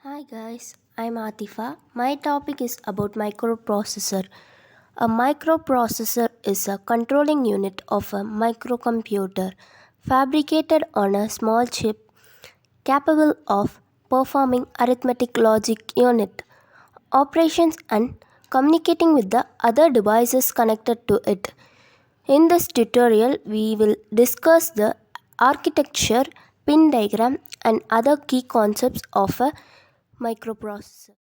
Hi guys, I'm Atifa. My topic is about microprocessor. A microprocessor is a controlling unit of a microcomputer fabricated on a small chip capable of performing arithmetic logic unit operations and communicating with the other devices connected to it. In this tutorial, we will discuss the architecture, pin diagram, and other key concepts of a microprocessor.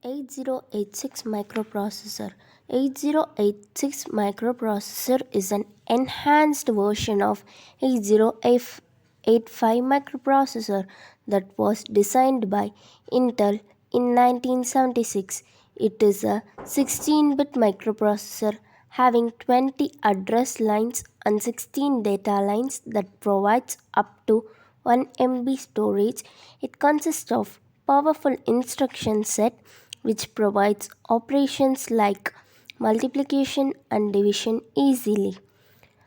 8086 microprocessor. 8086 microprocessor is an enhanced version of 8085 microprocessor that was designed by Intel in 1976. It is a 16-bit microprocessor having 20 address lines and 16 data lines that provides up to 1 MB storage. It consists of powerful instruction set which provides operations like multiplication and division easily,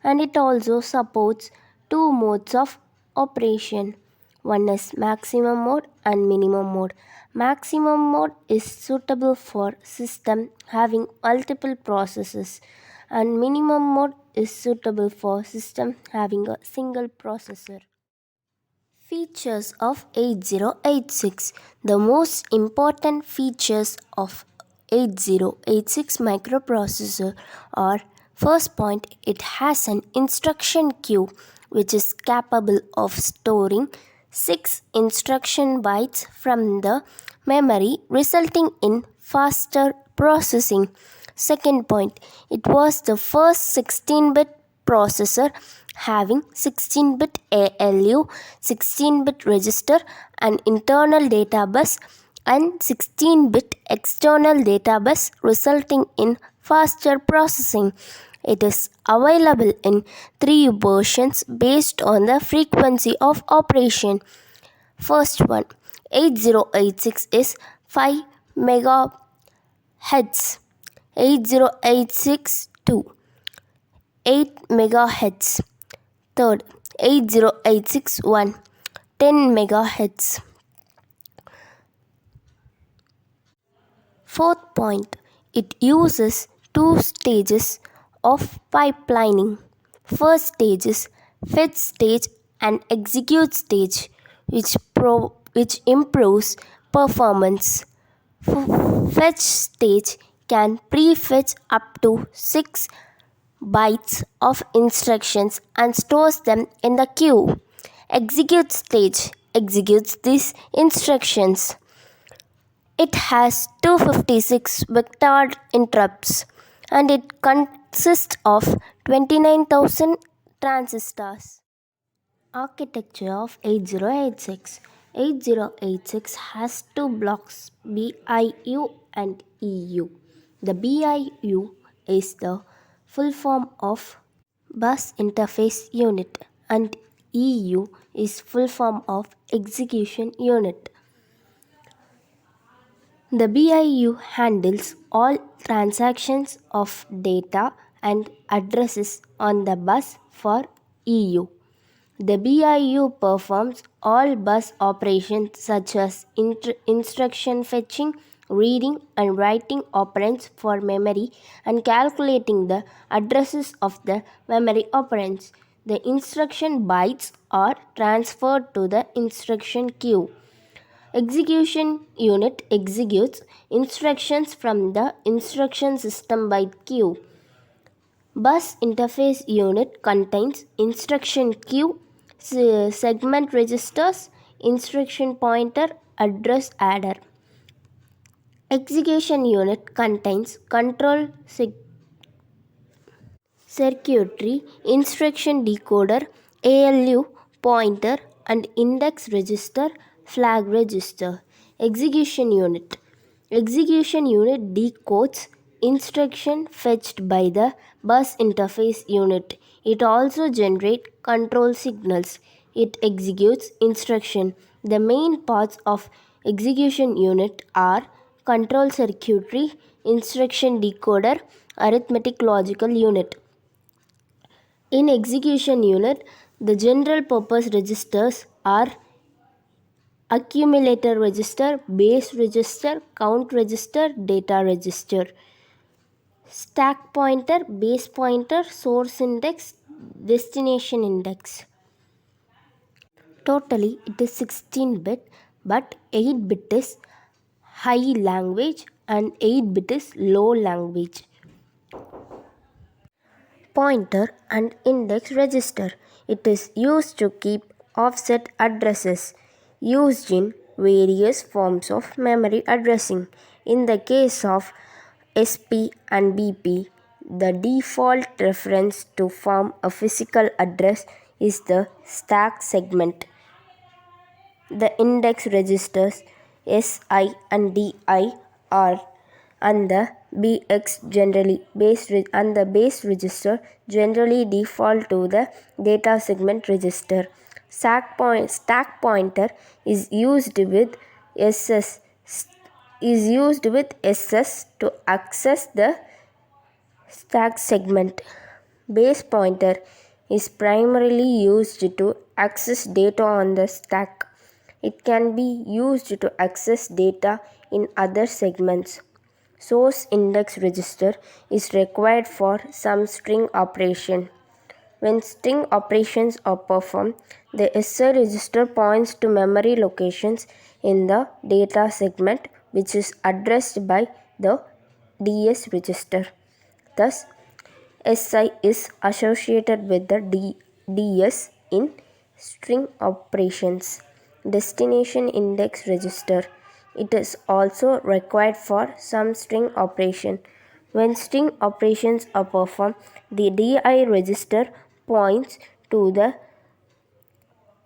and it also supports two modes of operation. One is maximum mode and minimum mode. Maximum mode is suitable for system having multiple processes, and minimum mode is suitable for system having a single processor. Features of 8086. The most important features of 8086 microprocessor are: first point, it has an instruction queue which is capable of storing 6 instruction bytes from the memory, resulting in faster processing. Second point, it was the first 16-bit processor having 16-bit ALU, 16-bit register, an internal data bus, and 16-bit external data bus, resulting in faster processing. It is available in 3 versions based on the frequency of operation. First one, 8086 is 5 megahertz. 8086 2, 8 megahertz. Third, 80861, 10 megahertz. Fourth point, it uses two stages of pipelining. First stage is fetch stage and execute stage, which improves performance. Fetch stage can prefetch up to 6 bytes of instructions and stores them in the queue. Execute stage executes these instructions. It has 256 vector interrupts and it consists of 29,000 transistors. Architecture of 8086. 8086 has two blocks, BIU and EU. The BIU is the full form of Bus Interface Unit and EU is full form of Execution Unit. The BIU handles all transactions of data and addresses on the bus for EU. The BIU performs all bus operations such as instruction fetching, reading and writing operands for memory, and calculating the addresses of the memory operands. The instruction bytes are transferred to the instruction queue. Execution unit executes instructions from the instruction system byte queue. Bus interface unit contains instruction queue, segment registers, instruction pointer, address adder. Execution unit contains control circuitry, instruction decoder, ALU, pointer, and index register, flag register. Execution unit. Execution unit decodes instruction fetched by the bus interface unit. It also generates control signals. It executes instruction. The main parts of execution unit are control circuitry, instruction decoder, arithmetic logical unit. In execution unit, the general purpose registers are accumulator register, base register, count register, data register. Stack pointer, base pointer, source index, destination index. Totally it is 16-bit, but 8-bit is high language and 8-bit is low language. Pointer and index register. It is used to keep offset addresses used in various forms of memory addressing. In the case of SP and BP, the default reference to form a physical address is the stack segment. The index registers SI and DI are and the base register generally default to the data segment register. Stack pointer is used with SS to access the stack segment. Base pointer is primarily used to access data on the stack. It can be used to access data in other segments. Source index register is required for some string operation. When string operations are performed, the SI register points to memory locations in the data segment which is addressed by the DS register. Thus, SI is associated with the DS in string operations. Destination index register. It is also required for some string operation. When string operations are performed, the DI register points to the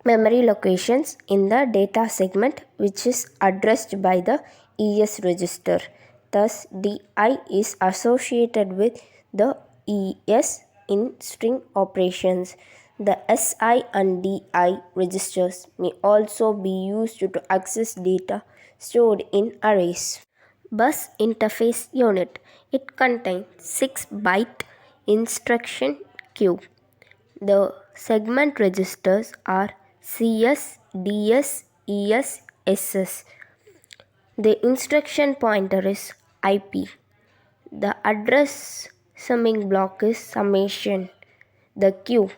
memory locations in the data segment which is addressed by the ES register. Thus, DI is associated with the ES in string operations. The SI and DI registers may also be used to access data stored in arrays. Bus interface unit. It contains 6-byte instruction queue. The segment registers are CS, DS, ES, SS. The instruction pointer is IP. The address summing block is summation. The queue.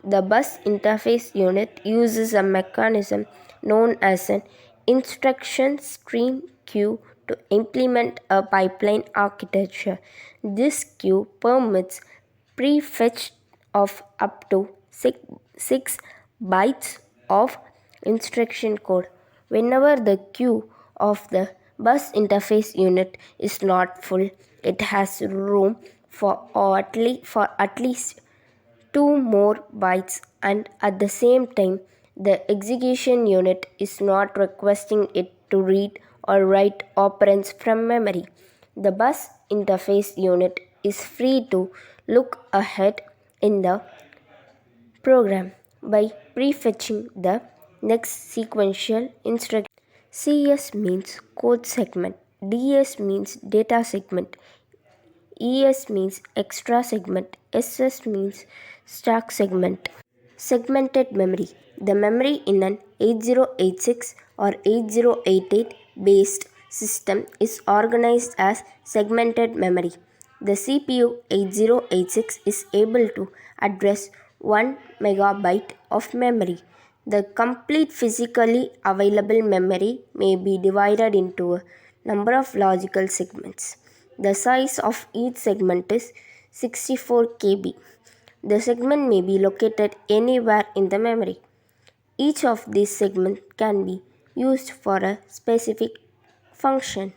The bus interface unit uses a mechanism known as an instruction stream queue to implement a pipeline architecture. This queue permits prefetch of up to 6 bytes of instruction code. Whenever the queue of the bus interface unit is not full, it has room for at least 2 more bytes, and at the same time the execution unit is not requesting it to read or write operands from memory. The bus interface unit is free to look ahead in the program by prefetching the next sequential instruction. CS means code segment, DS means data segment, ES means extra segment, SS means stack segment. Segmented memory. The memory in an 8086 or 8088 based system is organized as segmented memory. The CPU 8086 is able to address 1 megabyte of memory. The complete physically available memory may be divided into a number of logical segments. The size of each segment is 64 KB. The segment may be located anywhere in the memory. Each of these segments can be used for a specific function.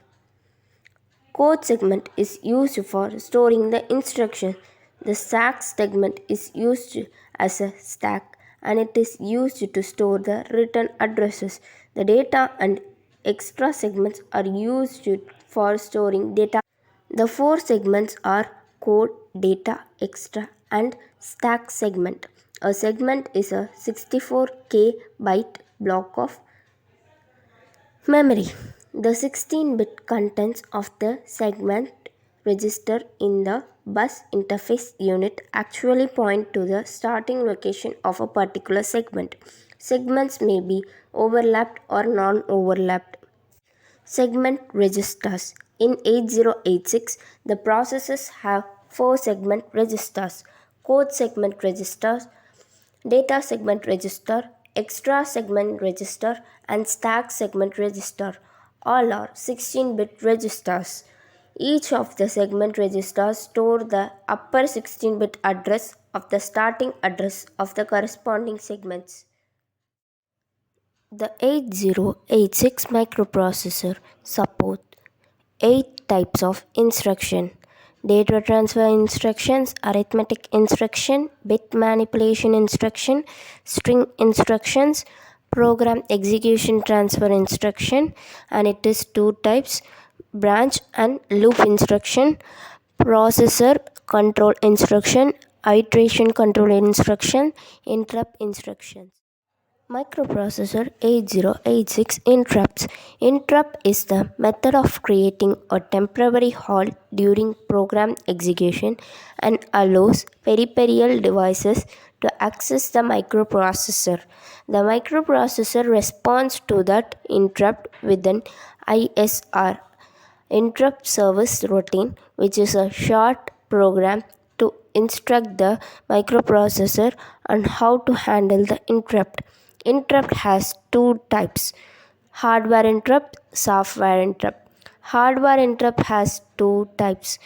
Code segment is used for storing the instruction. The stack segment is used as a stack and it is used to store the return addresses. The data and extra segments are used for storing data. The 4 segments are code, data, extra, and stack segment. A segment is a 64K byte block of memory. The 16-bit contents of the segment register in the bus interface unit actually point to the starting location of a particular segment. Segments may be overlapped or non-overlapped. Segment registers. In 8086, the processors have 4 segment registers: code segment register, data segment register, extra segment register, and stack segment register. All are 16-bit registers. Each of the segment registers store the upper 16-bit address of the starting address of the corresponding segments. The 8086 microprocessor supports 8 types of instruction: data transfer instructions, arithmetic instruction, bit manipulation instruction, string instructions, program execution transfer instruction, and it is 2 types: branch and loop instruction, processor control instruction, iteration control instruction, interrupt instructions. Microprocessor 8086 interrupts. Interrupt is the method of creating a temporary halt during program execution and allows peripheral devices to access the microprocessor. The microprocessor responds to that interrupt with an ISR, interrupt service routine, which is a short program to instruct the microprocessor on how to handle the interrupt. Interrupt has 2 types: hardware interrupt, software interrupt. Hardware interrupt has 2 types: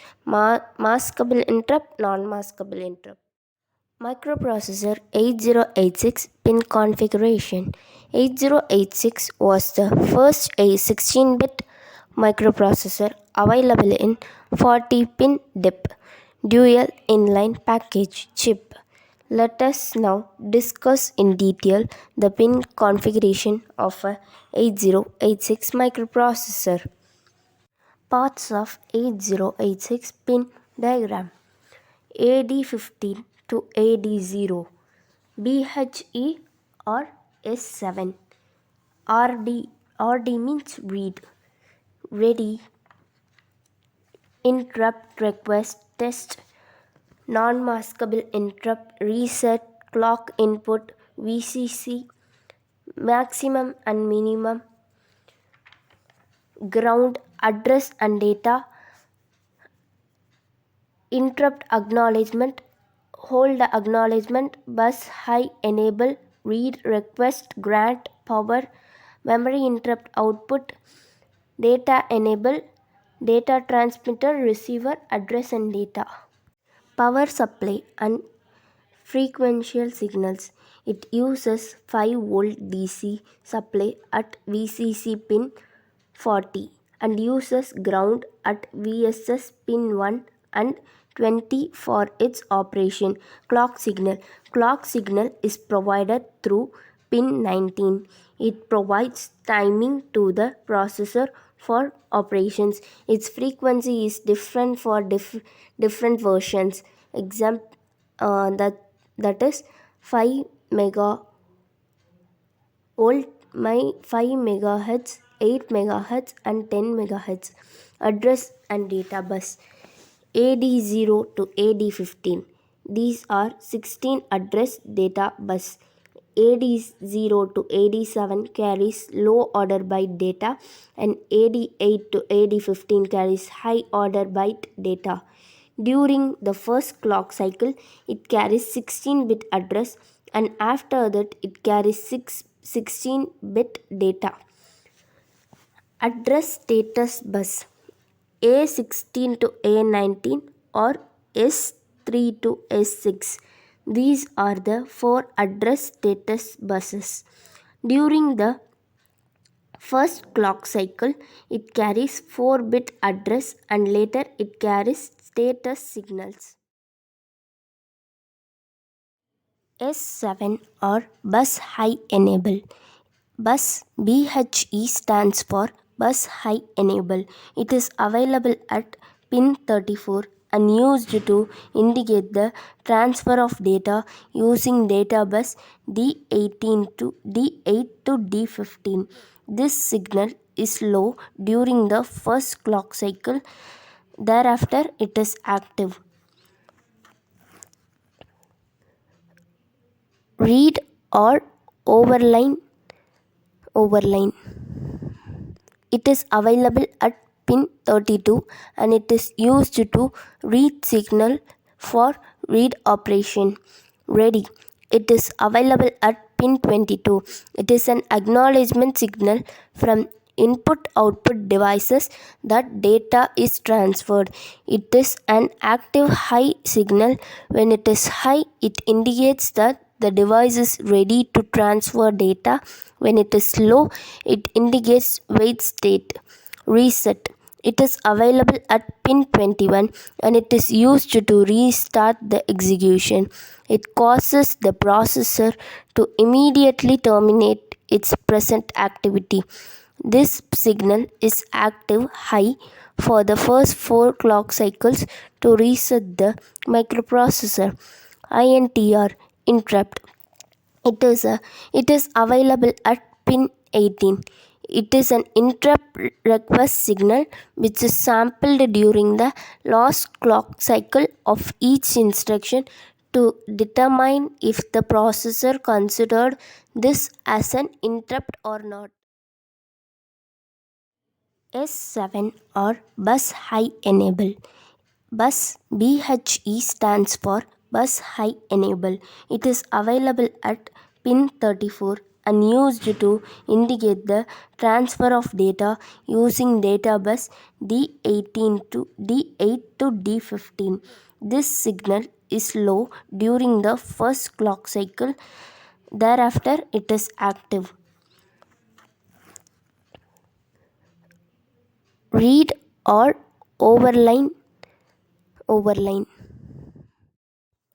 maskable interrupt, non-maskable interrupt. Microprocessor 8086 pin configuration. 8086 was the first 16-bit microprocessor available in 40-pin DIP dual inline package chip. Let us now discuss in detail the pin configuration of a 8086 microprocessor. Parts of 8086 pin diagram: AD15 to AD0, BHE or S7, RD means ready, interrupt request test, non-maskable interrupt reset, clock input, VCC, maximum and minimum, ground, address and data, interrupt acknowledgement, hold acknowledgement, bus high enable, read request grant power, memory interrupt output, data enable, data transmitter receiver address and data. Power supply and frequential signals. It uses 5-volt DC supply at VCC pin 40 and uses ground at VSS pin 1 and 20 for its operation. Clock signal. Clock signal is provided through pin 19. It provides timing to the processor for operations. Its frequency is different for different versions. Example that is 5 megavolt, 5 megahertz, 8 megahertz and 10 megahertz. Address and data bus. AD0 to AD15. These are 16 address data bus. AD0 to AD7 carries low order byte data and AD8 to AD15 carries high order byte data. During the first clock cycle, it carries 16-bit address and after that it carries 16-bit data. Address status bus. A16 to A19 or S3 to S6. These are the 4 address status buses. During the first clock cycle, it carries 4-bit address and later it carries status signals. S7 or bus high enable. Bus BHE stands for bus high enable. It is available at pin 34 and used to indicate the transfer of data using data bus D18 to D8 to D15. This signal is low during the first clock cycle. Thereafter, it is active. read or overline. It is available at pin 32 and it is used to read signal for read operation. Ready. It is available at pin 22. It is an acknowledgement signal from input output devices that data is transferred. It is an active high signal. When it is high, it indicates that the device is ready to transfer data. When it is low, it indicates wait state. Reset. It is available at pin 21 and it is used to restart the execution. It causes the processor to immediately terminate its present activity. This signal is active high for the first 4 clock cycles to reset the microprocessor. INTR interrupt. It is available at pin 18. It is an interrupt request signal which is sampled during the last clock cycle of each instruction to determine if the processor considered this as an interrupt or not. S7 or bus high enable. Bus BHE stands for bus high enable. It is available at pin 34 and used to indicate the transfer of data using data bus D18 to D8 to D15. This signal is low during the first clock cycle. Thereafter, it is active. Read or overline.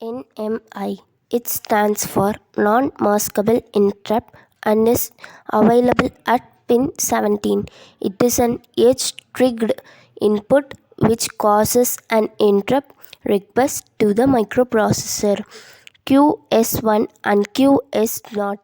NMI. It stands for non-maskable interrupt and is available at pin 17. It is an edge-triggered input which causes an interrupt request to the microprocessor. QS1 and QS0.